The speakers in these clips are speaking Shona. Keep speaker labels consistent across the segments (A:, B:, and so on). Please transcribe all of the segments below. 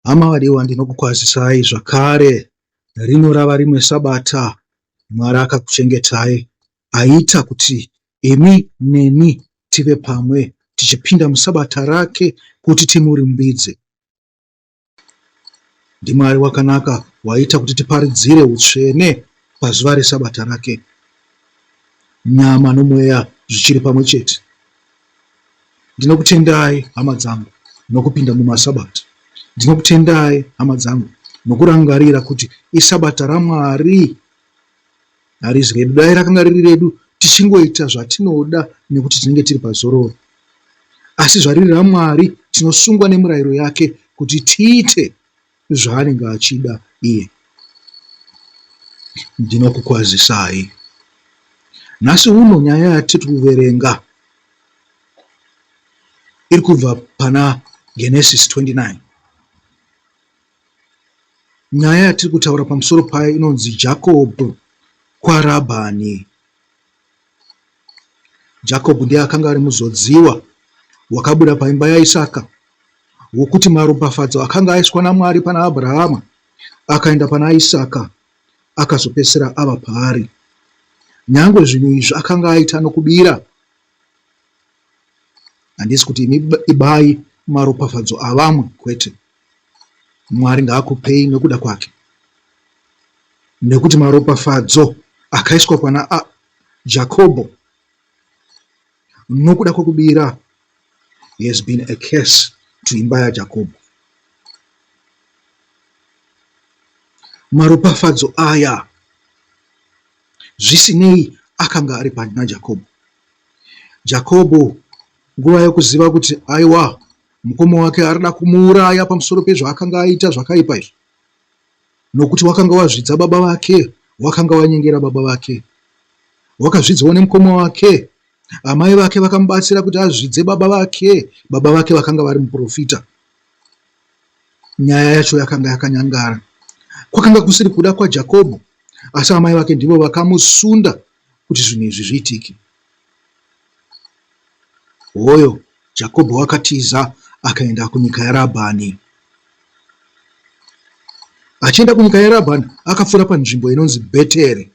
A: Hama vadiwa, ndinokukwazisai zvakare. Rino rava rimwe Sabata Mwari akakuchengetai, aita kuti imi neni tive pamwe tichipinda musabata rake kuti timurumbidze. NdiMwari wakanaka waita kuti tiparidzire utsvene pazuva resabata rake, nyama nomweya zvichiri pamwe chete. Ndinokutendai hama dzangu nokupinda mumasabata. Ndinokutendai hama dzangu nokurangarira kuti isabata raMwari. Harizi redu, dai rakanga riri redu tichingoita zvatinoda nekuti tinenge tiri pazororo. Asi zvariri raMwari, tinosungwa nemurayiro yake kuti tiite zvaanenge achida iye. Ndinokukwazisai. Nhasi uno nyaya yatiri kuverenga iri kubva pana Genesis 29. Nyaya yatiri kutaura pamusoro payo inonzi Jakobho kwaRabhani. Jakobho ndiye akanga ari muzodziwa wakabuda paimba yaIsaka, wokuti maropafadzo akanga aiswa naMwari pana Abhurahama akaenda pana Isaka akazopedzisira ava paari. Nyangwe zvinhu izvi akanga aita nokubira. Handisi kuti imi ibai maropafadzo avamwe, kwete. Mwari ngaakupei nekuda kwake, nekuti maropafadzo akaiswa pana Jakobho nokuda kwokubira, he has been a curse to imba yaJakobho. Maropafadzo aya zvisinei akanga ari pana Jakobho. Jakobho nguva yokuziva kuti aiwa mukoma wake arida kumuuraya pamusoro pezvaakanga aita zvakaipa izvi, nokuti wakanga wazvidza baba vake, wakanga wanyengera baba vake, wakazvidzawo nemukoma wake. Amai vake vakamubatsira kuti azvidze baba vake. Baba vake vakanga vari muprofita. Nyaya yacho yakanga yakanyangara. Kwakanga kusiri kuda kwaJakobho, asi amai vake ndivo vakamusunda kuti zvinhu izvi zviitike. Hoyo Jakobho wakatiza akaenda kunyika yaRabhani. Achienda kunyika yaRabhani akapfuura panzvimbo inonzi Bheteri.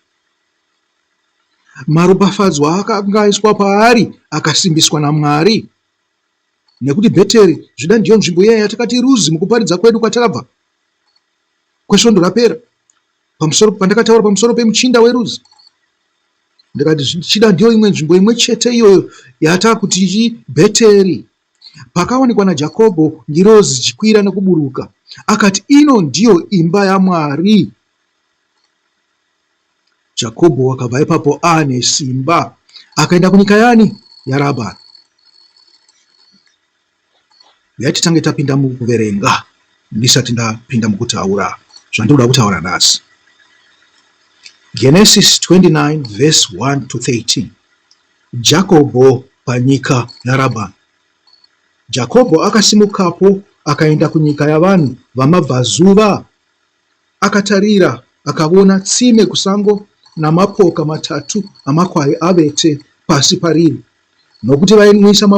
A: Maropafadzo akanga aiswa paari akasimbiswa naMwari, nekuti Bheteri zvida ndiyo nzvimbo iya yatakati Ruzi mukuparidza kwedu kwatakabva kwesvondo rapera, pandakataura pamusoro pemuchinda weRuzi. Ndikati zvichida ndiyo imwe nzvimbo imwe chete iyoyo yatakuti Bheteri. Pakaonekwa naJakobho ndiro zichikwira nekuburuka, akati ino ndiyo imba yaMwari. Jakobho wakabva ipapo ane simba akaenda kunyika yani yaRabhani. Yatitange tapinda mukuverenga ndisati ndapinda mukutaura zvandoda kutaura nhasi. Genesis 29 verse 1 to 13. Jakobho panyika yaRabhani. Jakobho akasimukapo akaenda kunyika yavanhu vamabvazuva. Akatarira akaona tsime kusango namapoka matatu amakwai avete pasi pariri, nokuti vainwisa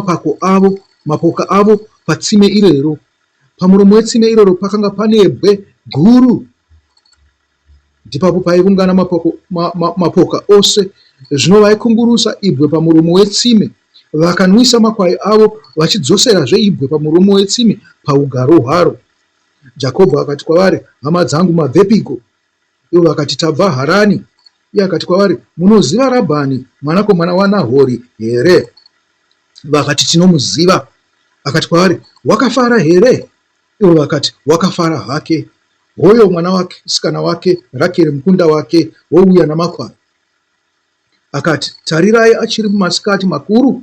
A: mapoka avo patsime irero. Pamuromo wetsime irero pakanga pane bwe guru. Ndipapo paiungana mapoka ose. Zvino vaikungurusa ibwe pamuromo wetsime, vakanwisa makwai avo vachidzoserazve ibwe pamuromo wetsime paugaro hwaro. Jakobho akati kwavari, hama dzangu mabvepiko? Ivo vakati, tabva Harani. Iye akati kwavari, munoziva Rabhani mwanakomana waNahori here? Vakati, tinomuziva. Akati kwavari, wakafara here? Ivo vakati, wakafara hake. Hoyo mwana wake sikana wake Rakeri mukunda wake wouya namakwai. Akati, tarirai achiri mumasikati makuru,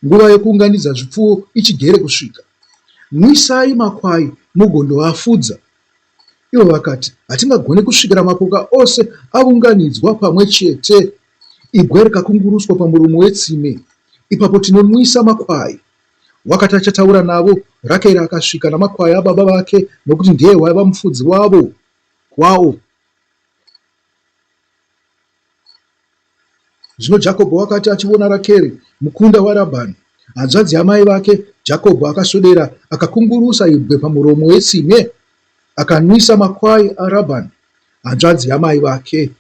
A: nguva yokuunganidza zvipfuwo ichigere kusvika. Nwisai makwai mugondoafudza. Ivo vakati, hatingagoni kusvikira mapoka ose aunganidzwa pamwe chete. Ibwe rikakunguruswa pamuromo wetsime, ipapo tinonwisa makwai. Wakati achataura navo, Rakeri akasvika namakwai ababa vake, nokuti ndiye waiva mufudzi wavo kwawo. Zvino Jakobho wakati achiona Rakeri mukunda waRabhani, hanzvadzi yamai vake, Jakobho akaswedera akakungurusa ibwe pamuromo wetsime. akanwisa makwai aRabhani, hanzvadzi yamai vake.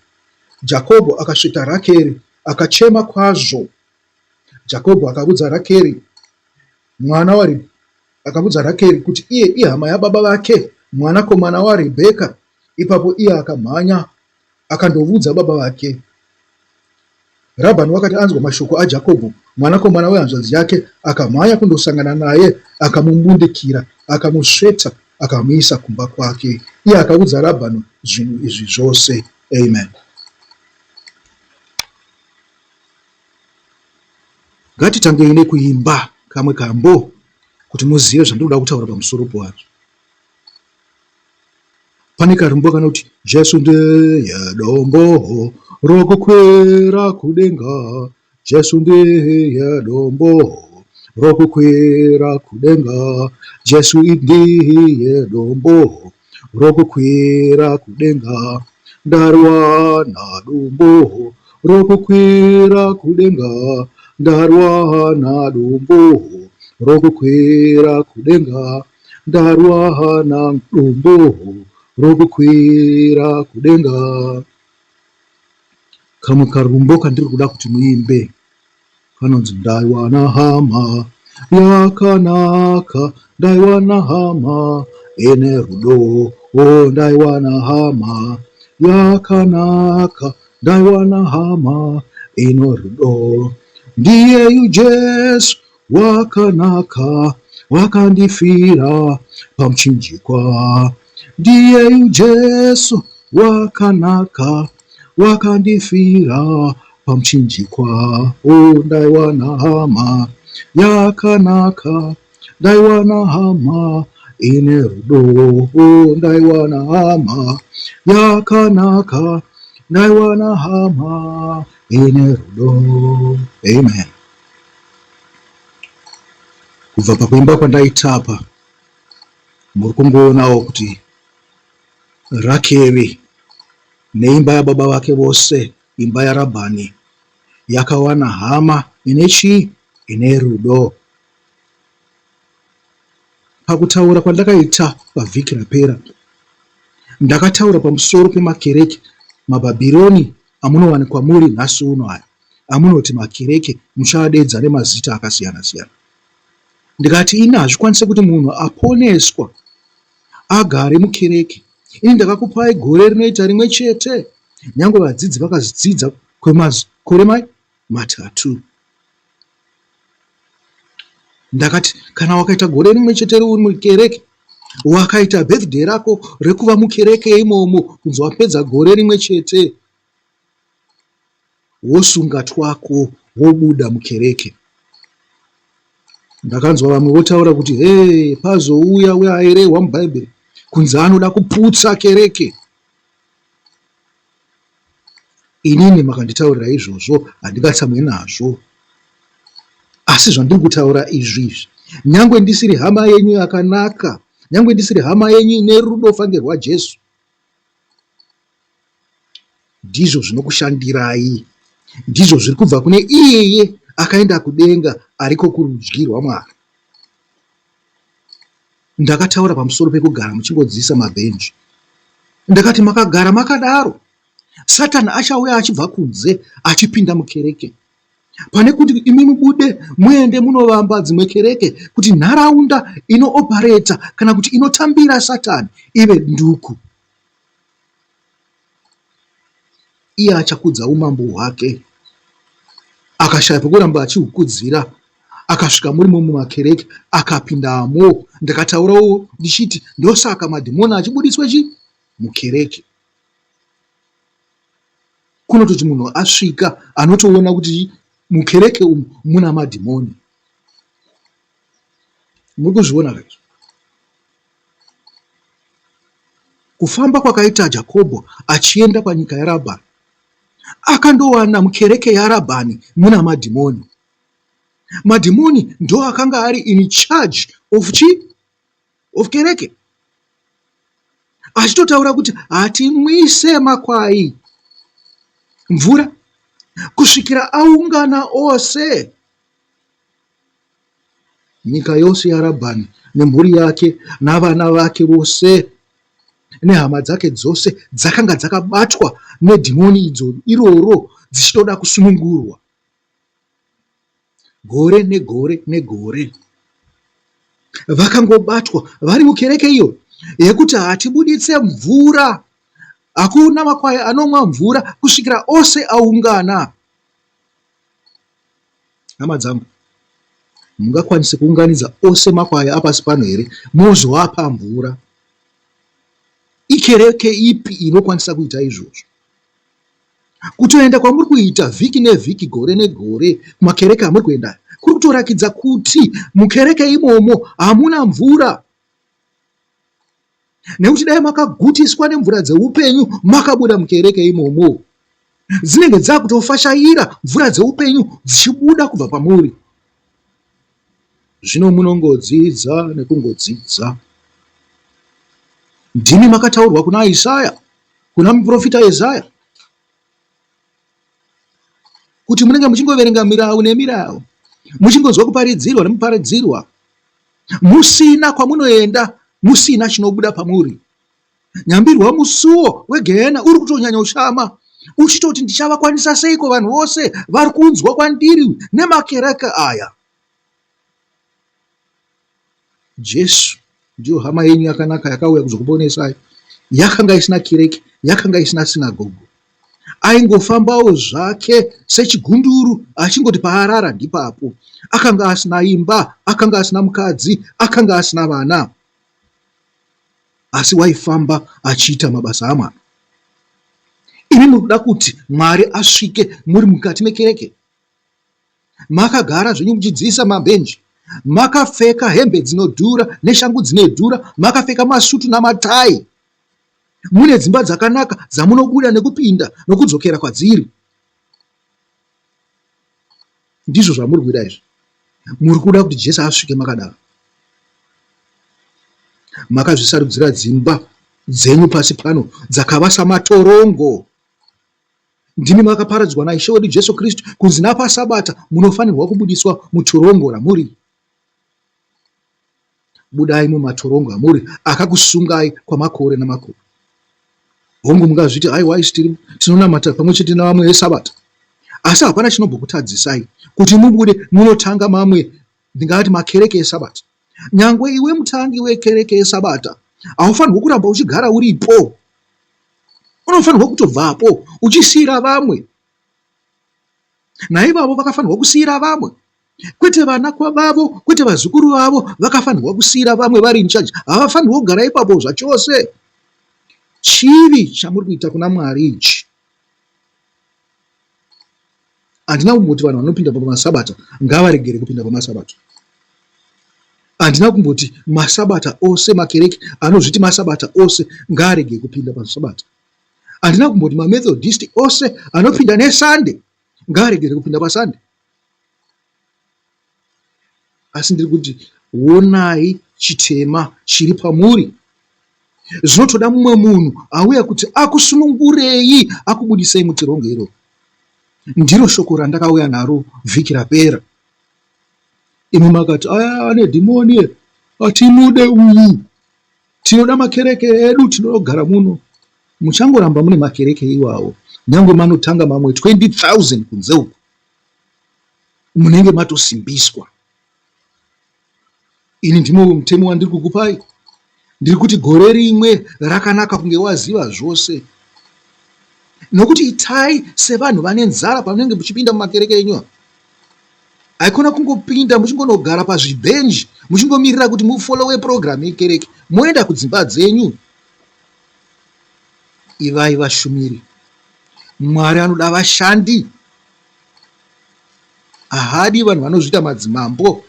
A: Jakobho akasvika Rakeri akachema kwazvo. Jakobho akabudza Rakeri kuti iye ihama yababa vake, mwanakomana waRebheka. Ipapo iye akamhanya akandovudza baba vake. Rabhani wakati anzwa mashoko aJakobho, mwanakomana wehanzvadzi yake, akamhanya kundosangana naye, akamubundikira, akamusveta, akamuisa kumba kwake. Iye akaudza Rabhani zvinhu izvi zvose. Amen. Ngatitangei nekuimba kamwe kambo kuti muzive zvandinoda kutaura pamusoro pazvo. Pane karimbo kanoti, Jesu ndiye dombo rokukwira kudenga, Jesu ndiye dombo rokukwira kudenga, Jesu ndiye dombo rokukwira kudenga, ndarwana dombo rokukwira kudenga, ndarwana dombo rokukwira kudenga, ndarwana dombo rokukwira kudenga. Kamwe karumbo kandiri kuda kuti muimbe kanonzi, ndaiwana hama yakanaka, ndaiwana hama ine rudo, ndaiwana hama yakanaka, ndaiwana hama ino rudo. Ndiyeyu Jesu wakanaka, wakandifira pamuchinjikwa. Ndiyeyu Jesu wakanaka, wakandifira pamuchinjikwa. Ndaiwana hama yakanaka, ndaiwana hama ine rudo, ndaiwana hama yakanaka, ndaiwana hama ine rudo. Amen. Kubva pakuimba kwandaitapa, muri kungoonawo kuti Rakeri neimba yababa vake vose, imba yaRabhani, yakawana hama ine rudo. Pakutaura kwandakaita pavhiki rapera, ndakataura pamusoro pemakereke maBhabhironi amunowanikwa muri nhasi uno aya, amunoti makereke, muchaadedza nemazita akasiyana siyana. Ndikati ini hazvikwanise kuti munhu aponeswa agare mukereke. Ini ndakakupai gore rinoita rimwe chete, nyange vadzidzi vakazvidzidza kwemakore 3. Ndakati kana wakaita gore rimwe chete uri mukereke, wakaita birthday rako rekuva mukereke imomo, kunzi wapedza gore rimwe chete, wosunga twako wobuda mukereke. Ndakanzwa vamwe votaura kuti pazouya weaerehwa mubhaibheri kunzi anoda kuputsa kereke. Inini makanditaurira izvozvo, handingatsamwe nazvo. Asi zvandiri kutaura izvi, nyangwe ndisiri hama yenyu yakanaka, nyangwe ndisiri hama yenyu ine rudo fange rwaJesu, ndizvo zvinokushandirai, ndizvo zviri kubva kune iyeye akaenda kudenga, ariko kurudyi rwaMwari. Ndakataura pamusoro pekugara muchingodziisa mabhenji. Ndakati makagara makadaro, Satani achauya achibva kunze achipinda mukereke. Pane kuti imi mubude muende munovamba dzimwe kereke kuti nharaunda inoopareta kana kuti inotambira Satani ive nduku. Iye achakudza umambo hwake, akashaya pokuramba achihukudzira, akasvika murimo mumakereke akapindamo. Ndakataurawo ndichiti ndosaka madhimoni achibudiswa mukereke. Kunototi munhu asvika anotoona kuti mukereke umu muna madhimoni. Muri kuzviona izvo? Kufamba kwakaita Jakobho achienda panyika yaRabhani, akandowana mukereke yaRabhani muna madhimoni. Madhimoni ndo akanga ari in charge of kereke, achitotaura kuti hatimwise makwai mvura kusvikira aungana ose. Nyika yose yaRabhani nemhuri yake navana vake vose nehama dzake dzose dzakanga dzakabatwa nedhimoni iroro dzichitoda kusunungurwa. Gore negore negore vakangobatwa vari mukereke iyo yekuti hatibuditse mvura. Hakuna makwai anomwa mvura kusvikira ose aungana. Hama dzangu, mungakwanise kuunganidza ose makwai apasi pano here mozovapa mvura? Ikereke ipi inokwanisa kuita izvozvo? Kutoenda kwamuri kuita vhiki nevhiki, gore negore, kumakereke amuri kuenda kuri kutorakidza kuti mukereke imomo hamuna mvura. Nekuti dai makagutiswa nemvura dzeupenyu makabuda mukereke imomo, dzinenge dzakutofashaira mvura dzeupenyu dzichibuda kubva pamuri. Zvino munongodzidza nekungodzidza. Ndimi makataurwa kuna Isaya, kuna muprofita Isaya, kuti munenge muchingoverenga mirau nemirau, muchingonzwa kuparidzirwa nemuparidzirwa, musina kwamunoenda, musina chinobuda pamuri. Nyambirwa musuwo wegehena uri kutonyanya ushama, uchitoti ndichavakwanisa seiko vanhu vose vari kunzwa kwandiri nemakereke aya. Jesu ndiyo hama yenyu yakanaka yakauya kuzokuponesai. Yakanga isina kereke, yakanga isina sinagogo, aingofambawo zvake sechigunduru achingoti paarara ndipapo. Akanga asina imba, akanga asina mukadzi, akanga asina vana, asi waifamba achiita mabasa aMwari. Imi munoda kuti Mwari asvike muri mukati mekereke? Makagara zvenyu muchidziisa mabhenji, makapfeka hembe dzinodhura neshangu dzinodhura, makapfeka masutu namatai, mune dzimba dzakanaka dzamunobuda nekupinda nokudzokera kwadziri. Ndizvo zvamuri kuita izvi. Muri kuda kuti Jesu asvike makadaro. Makazvisarudzira dzimba dzenyu pasi pano dzakava samatorongo. Ndimi makaparadzwa naIshe wedu Jesu Kristu kunzi napaSabata munofanirwa kubudiswa mutorongo ramuri. Budai mumatorongo amuri akakusungai kwamakore namakore. Hongu mungazviti aiwa isi tinonamata pamwe chete navamwe veSabata, asi hapana chinombokutadzisai kuti mubude munotanga mamwe, ndingati makereke eSabata. Nyangwe iwe mutangi wekereke yeSabata haufanirwi kuramba uchigara uripo. Unofanirwa kutobvapo uchisiyira vamwe. Naivavo vakafanirwa kusiyira vamwe, kwete vana vavo, kwete vazukuru vavo, vakafanirwa kusiyira vamwe vari inchaji. Havafanirwa kugara ipapo zvachose. Chivi chamuri kuita kuna Mwari ichi. Handina kumboti vanhu vanopinda pamasabata ngavaregere kupinda pamasabata. Handina kumboti masabata ose, makereke anozviti masabata ose ngaarege kupinda pasabata. Handina kumboti mamethodist ose anopinda nesande ngaaregere kupinda pasande. Asi ndiri kuti onai chitema chiri pamuri. Zvinotoda mumwe munhu auya kuti akusunungurei, akubudisei mutirongo iro. Ndiro shoko randakauya naro vhiki rapera. Imi makati aya ane dhimoni, atimude uyu, tinoda makereke edu tinogara muno. Muchangoramba mune makereke iwawo, nyangwe manotanga mamwe 20,000 kunze uko, munenge matosimbiswa. Ini ndimo mutemo wandiri kukupai. Ndiri kuti gore rimwe rakanaka kunge waziva zvose. Nokuti itai sevanhu vane nzara pamunenge muchipinda mumakereke enyu. Haikona kungopinda muchingonogara pazvibhenji muchingomirira kuti mufolowe program yekereke, moenda kudzimba dzenyu. Ivai vashumiri. Mwari anoda vashandi. Ahadi vanhu vanozvita madzimambo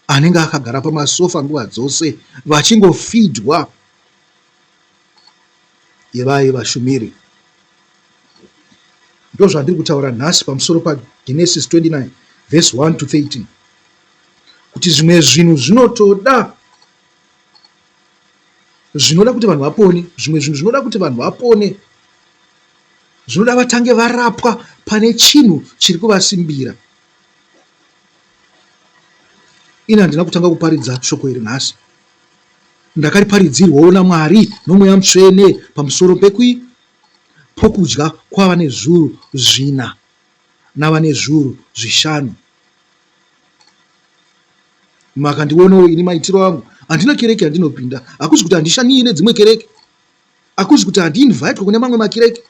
A: anenge akagara pamasofa nguva dzose vachingofidwa. Ivai vashumiri. Ndo zvandiri kutaura nhasi pamusoro paGenesis 29 verse 1 to 13. Kuti zvimwe zvinhu zvinotoda kuti vanhu vapone, zvimwe zvinhu zvinoda kuti vanhu vapone, zvinoda vatange varapwa pane chinhu chiri kuvasimbira. Ina handina kutanga kuparidza shoko iri nhasi. ndakariparidzirwawo naMwari noMweya Mutsvene pamusoro pokudya kwavane zviuru 4 navane zviuru 5. Makandionawo ini maitiro angu, handina kereke handinopinda. Hakuzi kuti handishaniyi nedzimwe kereke, hakuzi kuti handiinvhaitwa kune mamwe makereke,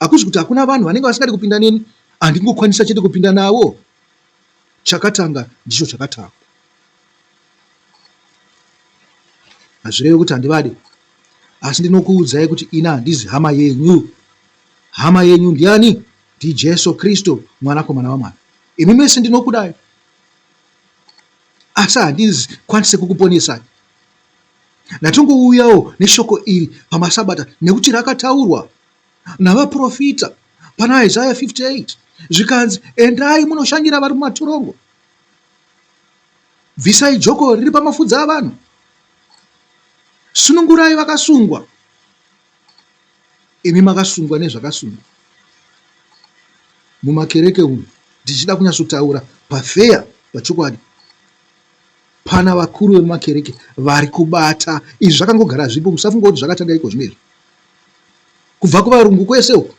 A: hakuzi kuti hakuna vanhu vanenge vasingadi kupinda neni, handingokwanisa chete kupinda navo. Chakatanga ndicho chakatanga. Hazvirevi kuti handivade, asi ndinokuudzai kuti ina handizi hama yenyu. Hama yenyu ndiani? NdiJesu Kristu, mwanakomana waMwari. Imi mese ndinokudai, asi handizi kwanise kukuponesai. Natongouyawo neshoko iri pamasabata nekuti rakataurwa navaprofita pana Isaiah 58 zvikanzi, endai munoshangira vari mumatorongo, bvisai joko riri pamafudzi avanhu, sunungurai vakasungwa. Imi makasungwa nezvakasungwa. Mumakereke umu ndichida kunyatsotaura pafeya, pachokwadi pana vakuru vemumakereke vari kubata izvi. Zvakangogara zvipo, musafunga kuti zvakatanga iko zvinezvi. Kubva kuvarungu kwese uko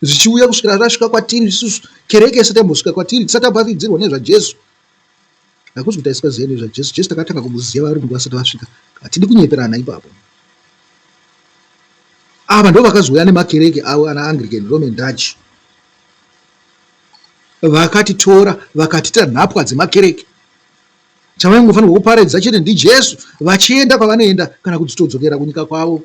A: zvichiuya kusvikira rasvika kwatiri isusu, kereke isati yambosvika kwatiri tisati tabvaridzirwa nezvaJesu. Hakuzi kuti aisikaziva nezvaJesu, Jesu takatanga kumuziva varungu vasati vasvika. Hatidi kunyeperana ipapo. Ava ndo vakazouya nemakereke avo ana Anglican, Roman Dutch, vakatitora vakatita nhapwa dzemakereke. Chavaingofanirwa kuparadza chete ndiJesu, vachienda kwavanoenda kana kudzitodzokera kunyika kwavo.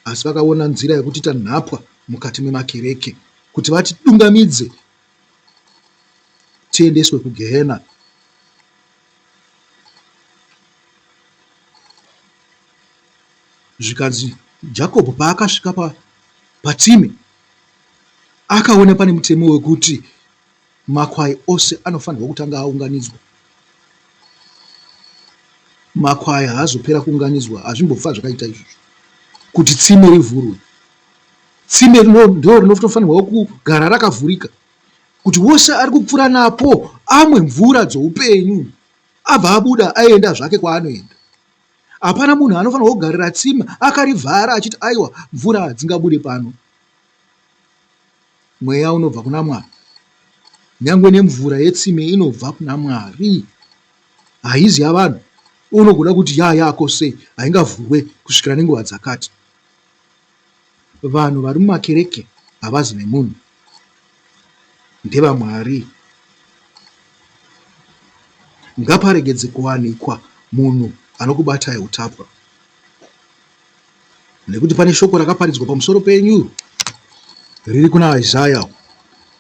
A: Asi vakaona nzira yekutita nhapwa mukati memakereke kuti vatidungamidze tiendeswe kuGehena. Zvikanzi Jakobho paakasvika patsime akaona pane mutemo wekuti makwai ose anofanirwa kutanga aunganidzwa. Makwai haazopera kuunganidzwa, hazvimbofa zvakaita izvozvo kuti tsime rivhurwe. Tsime ndo rinofanirwa kugara rakavhurika kuti wose ari kupfuura napo amwe mvura dzoupenyu, abva abuda aenda zvake kwaanoenda. Hapana munhu anofanirwa kugarira tsime akarivhara achiti aiwa mvura hadzingabude pano. Mweya unobva kuna Mwari, nyangwe nemvura yetsime inobva kuna Mwari, haizi yavanhu. Unogona kuti yako sei, haingavhurwe kusvikira nenguva dzakati. Vanhu vari mumakereke havazi nemunhu, ndevaMwari. Ngaparegedze kuwanikwa munhu anokubatai utapwa, nekuti pane shoko rakaparidzwa pamusoro penyu riri kuna Isaiah.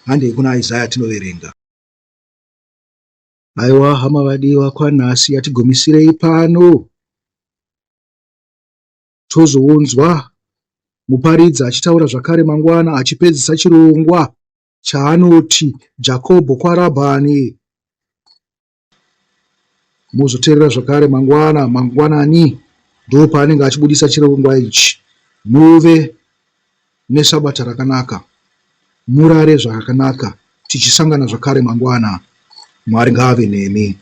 A: Handei kuna Isaiah tinoverenga. Aiwa hama vadiwa, kwanhasi yatigomisirei pano. Tozounzwa muparidzi achitaura zvakare mangwana, achipedzisa chirongwa chaanoti Jakobho kwaRabhani. Muzoteerera zvakare mangwanani ndo paanenge achibudisa chirongwa ichi. Muve nesabata rakanaka, murare zvakanaka, tichisangana zvakare mangwana. Mwari ngaave nemi.